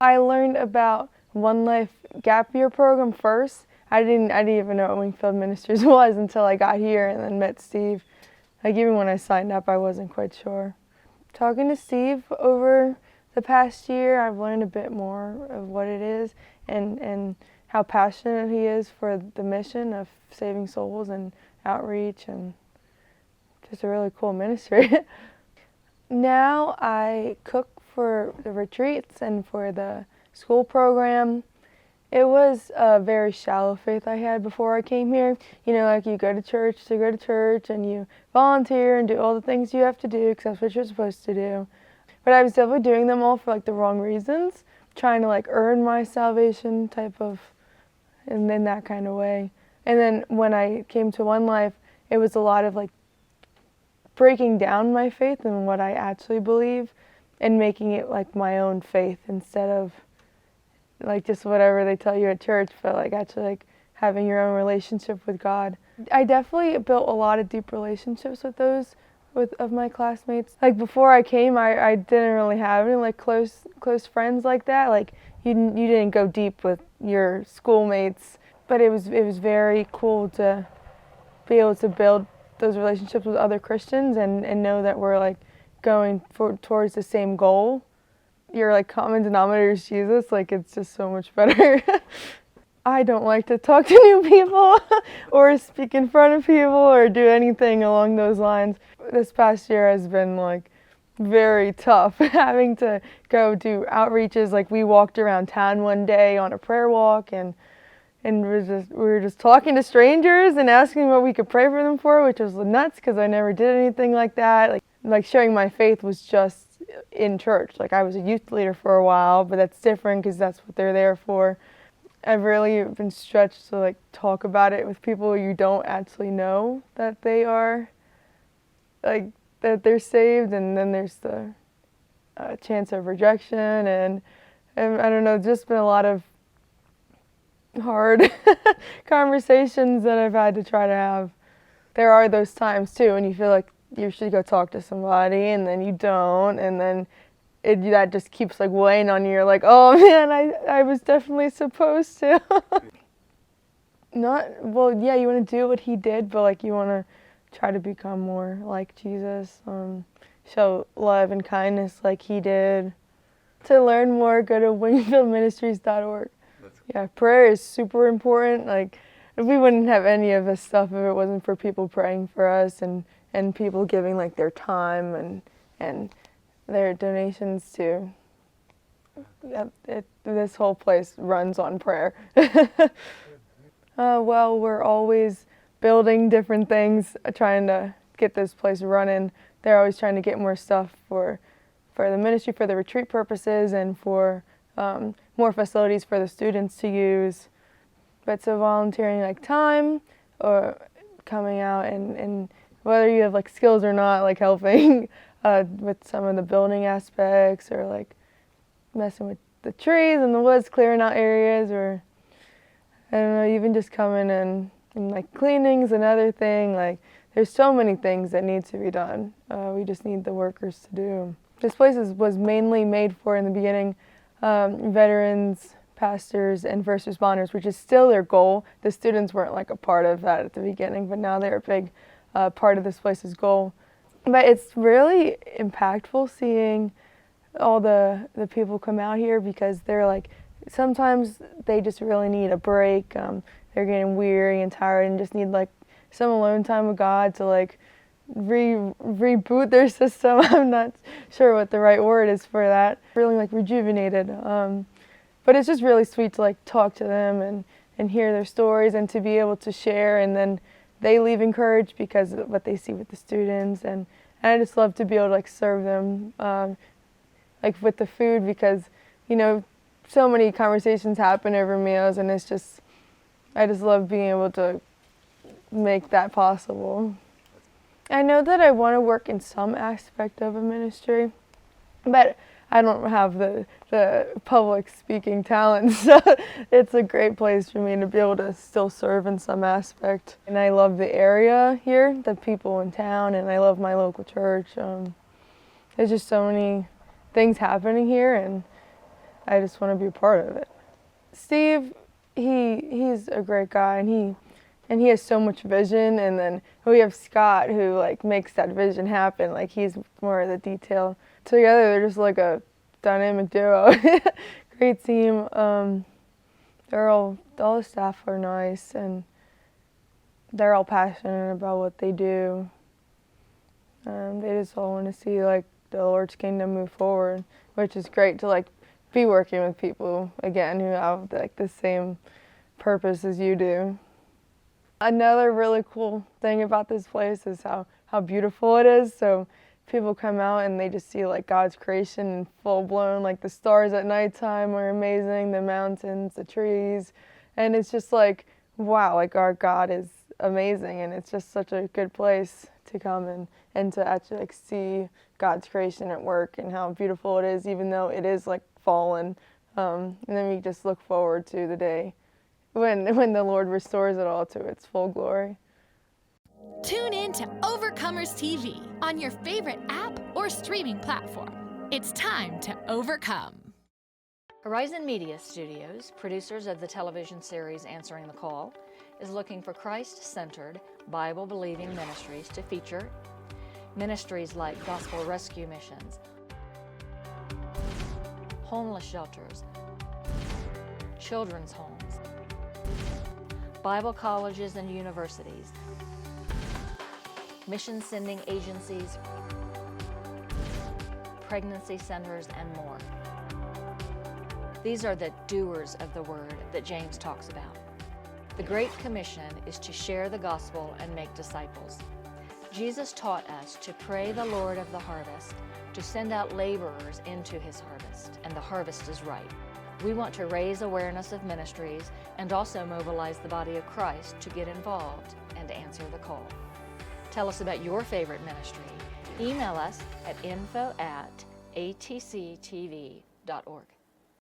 I learned about One Life Gap Year program first. I didn't even know what Wingfield Ministries was until I got here and then met Steve. Like even when I signed up, I wasn't quite sure. Talking to Steve over the past year, I've learned a bit more of what it is and how passionate he is for the mission of saving souls and outreach, and just a really cool ministry. Now I cook for the retreats and for the school program. It was a very shallow faith I had before I came here. You know, like you go to church and you volunteer and do all the things you have to do because that's what you're supposed to do. But I was definitely doing them all for like the wrong reasons, trying to like earn my salvation type of, and in that kind of way. And then when I came to One Life, it was a lot of like breaking down my faith and what I actually believe and making it like my own faith instead of like just whatever they tell you at church, but like actually like having your own relationship with God. I definitely built a lot of deep relationships with those of my classmates. Like before I came, I didn't really have any like close friends like that. Like you didn't go deep with your schoolmates, but it was very cool to be able to build those relationships with other Christians and know that we're like going towards the same goal. Your like common denominator is Jesus, like it's just so much better. I don't like to talk to new people or speak in front of people or do anything along those lines. This past year has been like very tough having to go do outreaches. Like we walked around town one day on a prayer walk and we were just talking to strangers and asking what we could pray for them for, which was nuts because I never did anything like that. Like sharing my faith was just in church. Like I was a youth leader for a while, but that's different because that's what they're there for. I've really been stretched to like talk about it with people you don't actually know that they are, like that they're saved, and then there's the chance of rejection and I don't know, just been a lot of hard conversations that I've had to try to have. There are those times too when you feel like you should go talk to somebody and then you don't, and then that just keeps like weighing on you. You're like, oh man, I was definitely supposed to. Well, yeah, you want to do what he did, but like you want to try to become more like Jesus, show love and kindness like he did. To learn more, go to wingfieldministries.org. Yeah, prayer is super important. Like we wouldn't have any of this stuff if it wasn't for people praying for us and people giving like their time and their donations to. This whole place runs on prayer. Well, we're always building different things, trying to get this place running. They're always trying to get more stuff for the ministry, for the retreat purposes, and for more facilities for the students to use. But so volunteering like time or coming out and whether you have like skills or not, like helping with some of the building aspects or like messing with the trees and the woods, clearing out areas, or I don't know, even just coming and like cleaning's another thing. Like there's so many things that need to be done. We just need the workers to do. This place was mainly made for, in the beginning, veterans, pastors, and first responders, which is still their goal. The students weren't like a part of that at the beginning, but now they're a big part of this place's goal. But it's really impactful seeing all the people come out here because they're like, sometimes they just really need a break. They're getting weary and tired and just need like some alone time with God to like reboot their system. I'm not sure what the right word is for that. Really like rejuvenated. But it's just really sweet to like talk to them and hear their stories and to be able to share, and then they leave encouraged because of what they see with the students, and I just love to be able to like serve them like with the food, because you know so many conversations happen over meals, and it's just I just love being able to make that possible. I know that I want to work in some aspect of a ministry, but I don't have the public speaking talent, so it's a great place for me to be able to still serve in some aspect. And I love the area here, the people in town, and I love my local church. There's just so many things happening here, and I just want to be a part of it. Steve, he's a great guy, and he has so much vision. And then we have Scott, who like makes that vision happen. Like he's more of the detail. Together, they're just like a dynamic duo. Great team. They're all the staff are nice, and they're all passionate about what they do. They just all want to see like the Lord's kingdom move forward, which is great to like be working with people again who have like the same purpose as you do. Another really cool thing about this place is how beautiful it is. So people come out and they just see like God's creation in full blown, like the stars at nighttime are amazing, the mountains, the trees, and it's just like, wow, like our God is amazing, and it's just such a good place to come and to actually like see God's creation at work and how beautiful it is, even though it is like fallen. And then we just look forward to the day when the Lord restores it all to its full glory. Tune in to Overcomers TV on your favorite app or streaming platform. It's time to overcome. Horizon Media Studios, producers of the television series Answering the Call, is looking for Christ-centered, Bible-believing ministries to feature ministries like gospel rescue missions, homeless shelters, children's homes, Bible colleges and universities, mission-sending agencies, pregnancy centers, and more. These are the doers of the word that James talks about. The Great Commission is to share the gospel and make disciples. Jesus taught us to pray the Lord of the harvest to send out laborers into his harvest, and the harvest is ripe. We want to raise awareness of ministries and also mobilize the body of Christ to get involved and answer the call. Tell us about your favorite ministry. Email us at info@atctv.org.